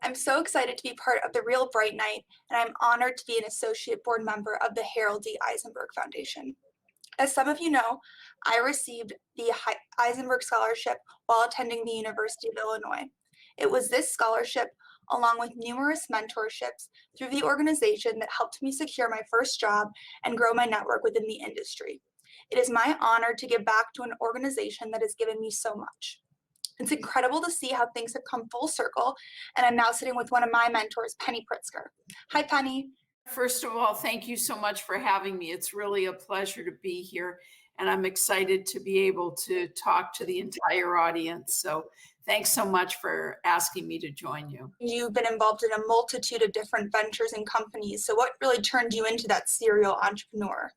I'm so excited to be part of the Real Bright Night, and I'm honored to be an associate board member of the Harold D. Eisenberg Foundation. As some of you know, I received the Eisenberg Scholarship while attending the University of Illinois. It was this scholarship, along with numerous mentorships through the organization, that helped me secure my first job and grow my network within the industry. It is my honor to give back to an organization that has given me so much. It's incredible to see how things have come full circle, and I'm now sitting with one of my mentors, Penny Pritzker. Hi, Penny. First of all, thank you so much for having me. It's really a pleasure to be here, and I'm excited to be able to talk to the entire audience. So thanks so much for asking me to join you. You've been involved in a multitude of different ventures and companies. So what really turned you into that serial entrepreneur?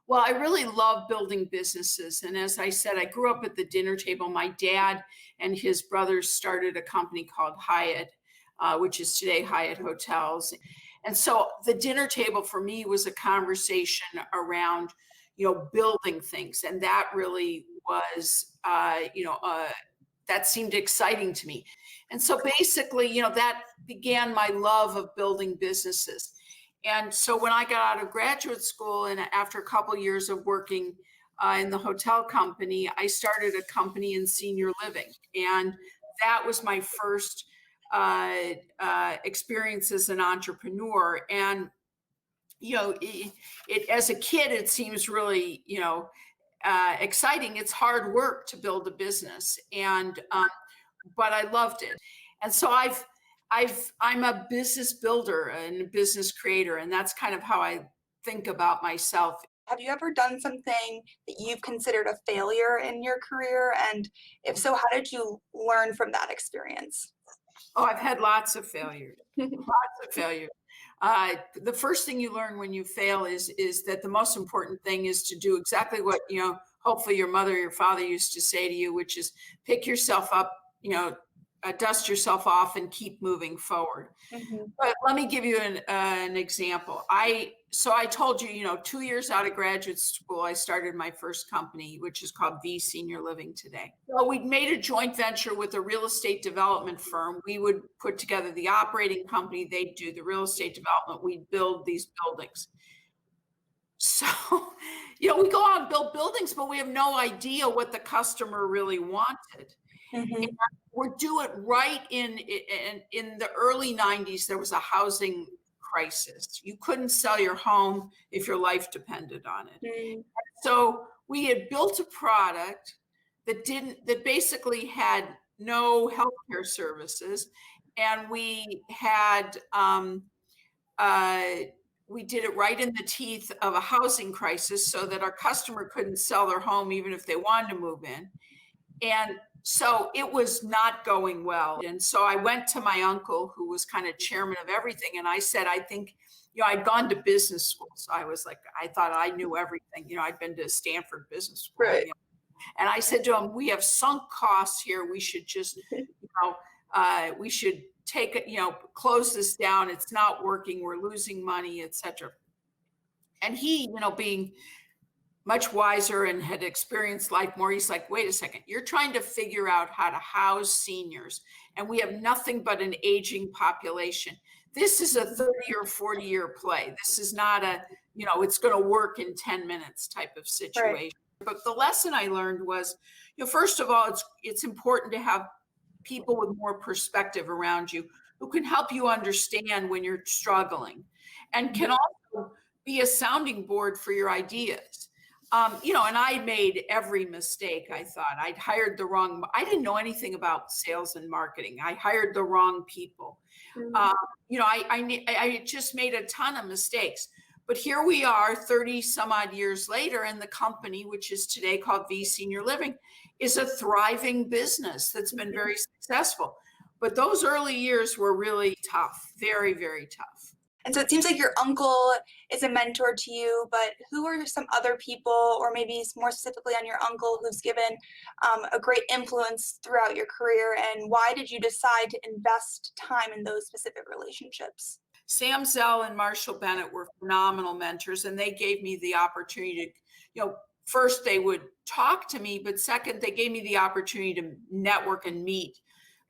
Well, I really love building businesses. And as I said, I grew up at the dinner table. My dad and his brothers started a company called Hyatt, which is today Hyatt Hotels. And so the dinner table for me was a conversation around, building things. And that really was, that seemed exciting to me. And so basically, that began my love of building businesses. And so when I got out of graduate school and after a couple of years of working in the hotel company, I started a company in senior living. And that was my first experience as an entrepreneur. And, as a kid, it seems really, exciting. It's hard work to build a business. And, but I loved it. And so I'm a business builder and a business creator, and that's kind of how I think about myself. Have you ever done something that you've considered a failure in your career? And if so, how did you learn from that experience? Oh, I've had lots of failures, lots of failures. The first thing you learn when you fail is that the most important thing is to do exactly what, hopefully your mother or your father used to say to you, which is pick yourself up, dust yourself off and keep moving forward. Mm-hmm. But let me give you an example. So I told you, 2 years out of graduate school, I started my first company, which is called V Senior Living today. So we'd made a joint venture with a real estate development firm. We would put together the operating company. They'd do the real estate development. We'd build these buildings. So, we go out and build buildings, but we have no idea what the customer really wanted. Mm-hmm. We're doing right in the early 90s, there was a housing crisis. You couldn't sell your home if your life depended on it. Mm-hmm. So we had built a product that basically had no healthcare services. And we had, we did it right in the teeth of a housing crisis so that our customer couldn't sell their home even if they wanted to move in. And so it was not going well. And so I went to my uncle, who was kind of chairman of everything. And I said, I think, I'd gone to business school. So I was like, I thought I knew everything. I'd been to Stanford Business School. Right. And I said to him, we have sunk costs here. We should just, we should take it, close this down. It's not working. We're losing money, etc. And he, being much wiser and had experienced life more, he's like, wait a second, you're trying to figure out how to house seniors, and we have nothing but an aging population. This is a 30 or 40-year play. This is not a, it's going to work in 10 minutes type of situation. Right. But the lesson I learned was, first of all, it's important to have people with more perspective around you who can help you understand when you're struggling, and can also be a sounding board for your ideas. And I made every mistake. I thought I didn't know anything about sales and marketing. I hired the wrong people. Mm-hmm. I just made a ton of mistakes. But here we are 30 some odd years later, and the company, which is today called V Senior Living, is a thriving business that's been very successful. But those early years were really tough, very, very tough. And so it seems like your uncle is a mentor to you, but who are some other people, or maybe more specifically on your uncle, who's given a great influence throughout your career, and why did you decide to invest time in those specific relationships? Sam Zell and Marshall Bennett were phenomenal mentors, and they gave me the opportunity to, first they would talk to me, but second, they gave me the opportunity to network and meet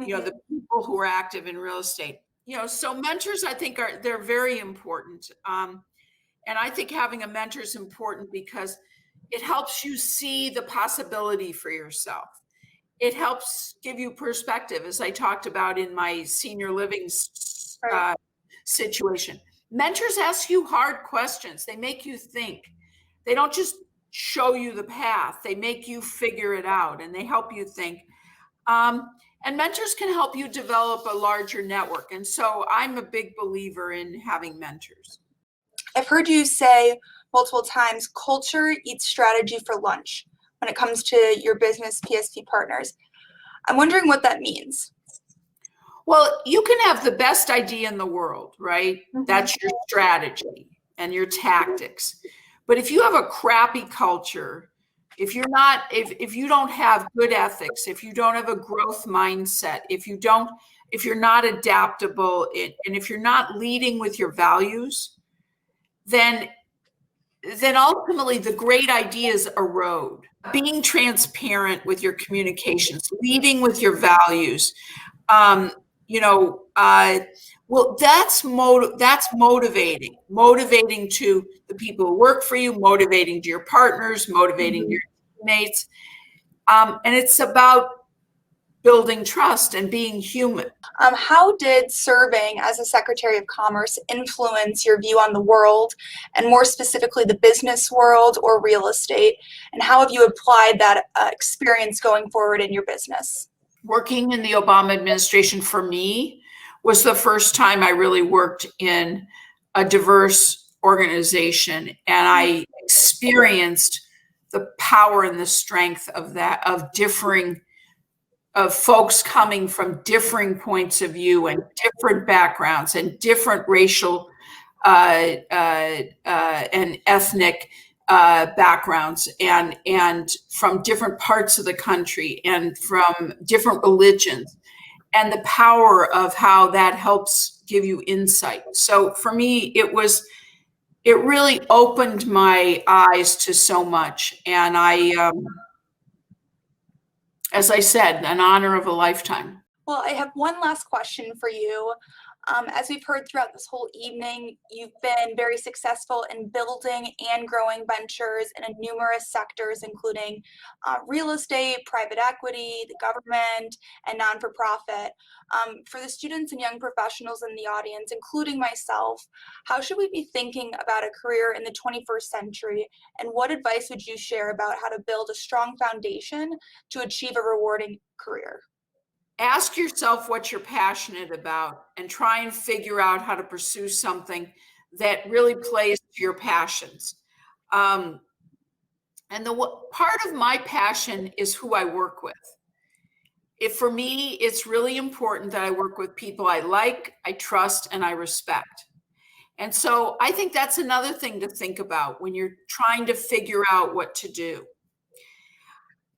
you know, the people who are active in real estate. You know, so mentors, I think they're very important. And I think having a mentor is important because it helps you see the possibility for yourself. It helps give you perspective, as I talked about in my senior living situation. Mentors ask you hard questions. They make you think. They don't just show you the path. They make you figure it out, and they help you think. And mentors can help you develop a larger network. And so I'm a big believer in having mentors. I've heard you say multiple times, culture eats strategy for lunch when it comes to your business, PSP Partners. I'm wondering what that means. Well, you can have the best idea in the world, right? That's your strategy and your tactics. But if you have a crappy culture, if you don't have good ethics, if you don't have a growth mindset, if you're not adaptable, and if you're not leading with your values, then ultimately the great ideas erode. Being transparent with your communications, leading with your values, well, that's motivating to the people who work for you, motivating to your partners, motivating your teammates. And it's about building trust and being human. How did serving as a Secretary of Commerce influence your view on the world, and more specifically the business world or real estate? And how have you applied that experience going forward in your business? Working in the Obama administration for me was the first time I really worked in a diverse organization, and I experienced the power and the strength of that, of folks coming from differing points of view and different backgrounds and different racial and ethnic backgrounds, and from different parts of the country and from different religions, and the power of how that helps give you insight. So for me, it really opened my eyes to so much. And as I said, an honor of a lifetime. Well, I have one last question for you. As we've heard throughout this whole evening, you've been very successful in building and growing ventures in numerous sectors, including real estate, private equity, the government, and non-for-profit. For the students and young professionals in the audience, including myself, how should we be thinking about a career in the 21st century, and what advice would you share about how to build a strong foundation to achieve a rewarding career? Ask yourself what you're passionate about and try and figure out how to pursue something that really plays to your passions. And part of my passion is who I work with. For me, it's really important that I work with people I like, I trust, and I respect. And so I think that's another thing to think about when you're trying to figure out what to do.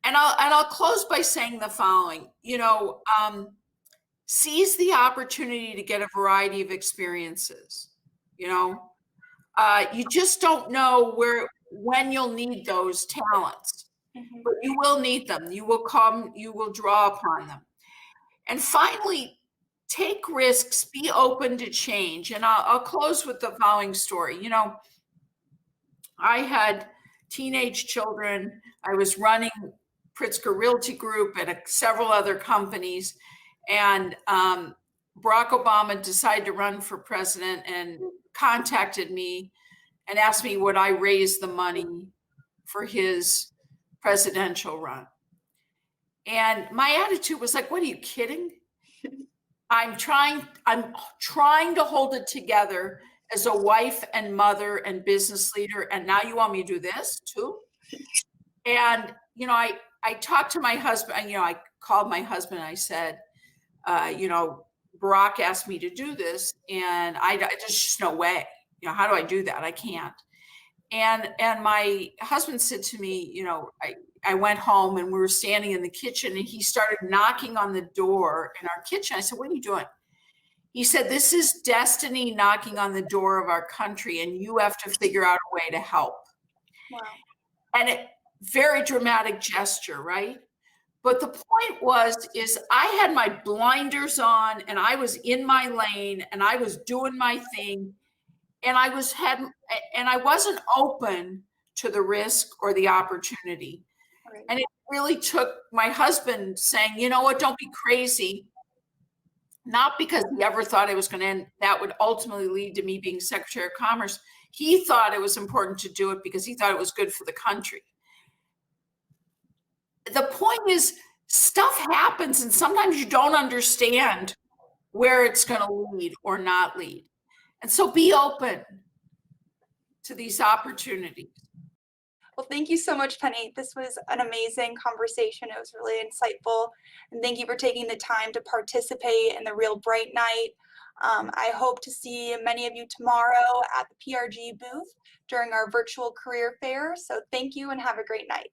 And I'll close by saying the following, seize the opportunity to get a variety of experiences. You just don't know when you'll need those talents, but you will need them. You will draw upon them. And finally, take risks, be open to change. And I'll close with the following story. I had teenage children. I was running Pritzker Realty Group and several other companies. And Barack Obama decided to run for president and contacted me and asked me would I raise the money for his presidential run. And my attitude was like, what, are you kidding? I'm trying to hold it together as a wife and mother and business leader. And now you want me to do this too? And, I talked to my husband, I called my husband and I said, Barack asked me to do this, and there's just no way. How do I do that? I can't. And my husband said to me, I went home and we were standing in the kitchen, and he started knocking on the door in our kitchen. I said, what are you doing? He said, this is destiny knocking on the door of our country, and you have to figure out a way to help. Wow. And very dramatic gesture, right? But the point is I had my blinders on and I was in my lane and I was doing my thing, and I wasn't open to the risk or the opportunity. Right. And it really took my husband saying, you know what, don't be crazy. Not because he ever thought it was going to end, that would ultimately lead to me being Secretary of Commerce. He thought it was important to do it because he thought it was good for the country. The point is, stuff happens and sometimes you don't understand where it's going to lead or not lead. And so be open to these opportunities. Well, thank you so much, Penny. This was an amazing conversation. It was really insightful. And thank you for taking the time to participate in the Real Bright Night. I hope to see many of you tomorrow at the PRG booth during our virtual career fair. So thank you and have a great night.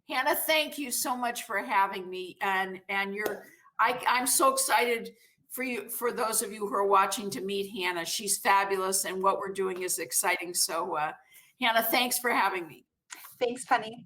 Hanna, thank you so much for having me. And I'm so excited for you, for those of you who are watching, to meet Hanna. She's fabulous and what we're doing is exciting. So Hanna, thanks for having me. Thanks, Penny.